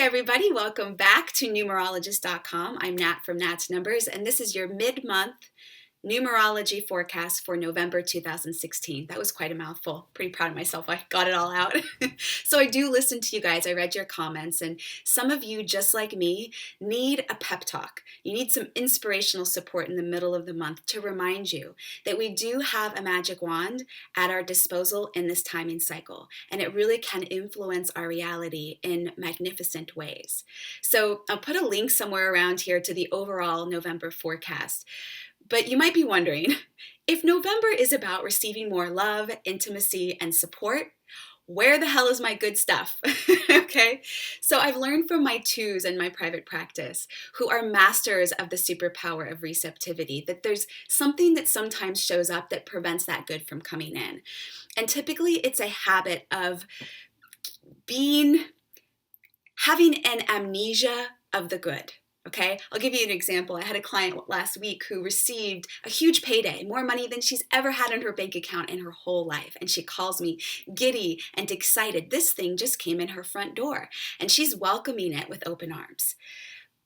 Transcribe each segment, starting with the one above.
everybody, welcome back to Numerologist.com. I'm Nat from Nat's Numbers, and this is your mid-month numerology forecast for November 2016. That was quite a mouthful. Pretty proud of myself. I got it all out. So I do listen to you guys. I read your comments, and some of you, just like me, need a pep talk. You need some inspirational support in the middle of the month to remind you that we do have a magic wand at our disposal in this timing cycle, and it really can influence our reality in magnificent ways. So I'll put a link somewhere around here to the overall November forecast. But you might be wondering, if November is about receiving more love, intimacy, and support, where the hell is my good stuff? Okay, so I've learned from my twos in my private practice, who are masters of the superpower of receptivity, that there's something that sometimes shows up that prevents that good from coming in. And typically it's a habit of having an amnesia of the good. Okay, I'll give you an example. I had a client last week who received a huge payday, more money than she's ever had in her bank account in her whole life. And she calls me giddy and excited. This thing just came in her front door and she's welcoming it with open arms.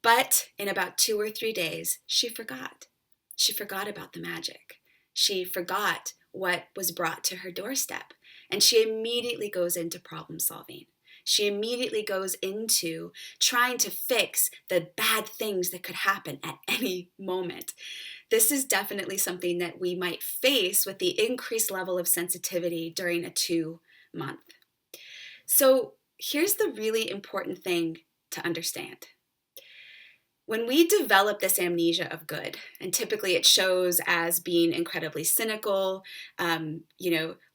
But in about 2 or 3 days, she forgot. She forgot about the magic. She forgot what was brought to her doorstep. And she immediately goes into problem solving. She immediately goes into trying to fix the bad things that could happen at any moment. This is definitely something that we might face with the increased level of sensitivity during a 2-month. So here's the really important thing to understand. When we develop this amnesia of good, and typically it shows as being incredibly cynical,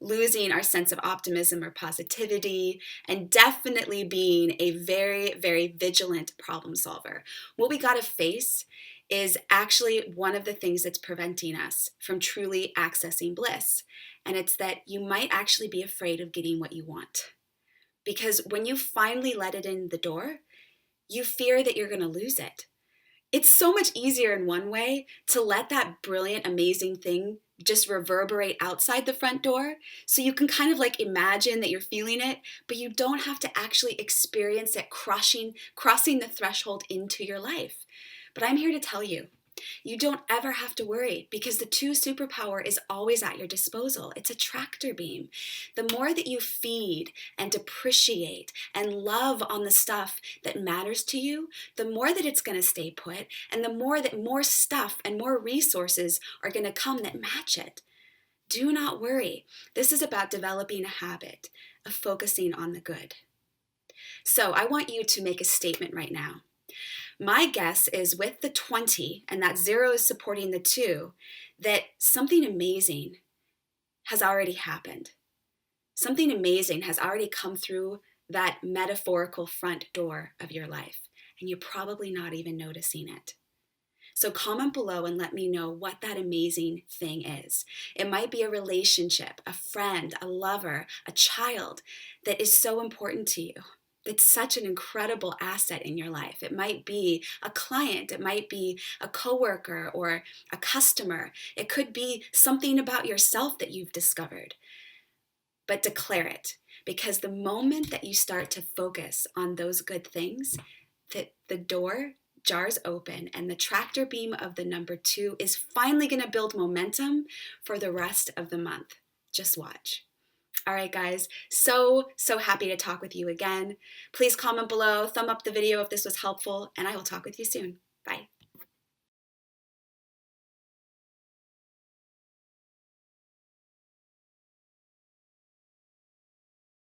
losing our sense of optimism or positivity, and definitely being a very, very vigilant problem solver. What we got to face is actually one of the things that's preventing us from truly accessing bliss. And it's that you might actually be afraid of getting what you want. Because when you finally let it in the door, you fear that you're going to lose it. It's so much easier in one way to let that brilliant, amazing thing just reverberate outside the front door. So you can kind of like imagine that you're feeling it, but you don't have to actually experience it crossing the threshold into your life. But I'm here to tell you, you don't ever have to worry because the 2 superpower is always at your disposal. It's a tractor beam. The more that you feed and appreciate and love on the stuff that matters to you, the more that it's going to stay put, and the more that more stuff and more resources are going to come that match it. Do not worry. This is about developing a habit of focusing on the good. So I want you to make a statement right now. My guess is with the 20, and that 0 is supporting the 2, that something amazing has already happened. Something amazing has already come through that metaphorical front door of your life, and you're probably not even noticing it. So comment below and let me know what that amazing thing is. It might be a relationship, a friend, a lover, a child that is so important to you. It's such an incredible asset in your life. It might be a client, it might be a coworker or a customer. It could be something about yourself that you've discovered. But declare it, because the moment that you start to focus on those good things, that the door jars open and the tractor beam of the number 2 is finally going to build momentum for the rest of the month. Just watch. All right, guys, so happy to talk with you again. Please comment below, thumb up the video if this was helpful, and I will talk with you soon. Bye.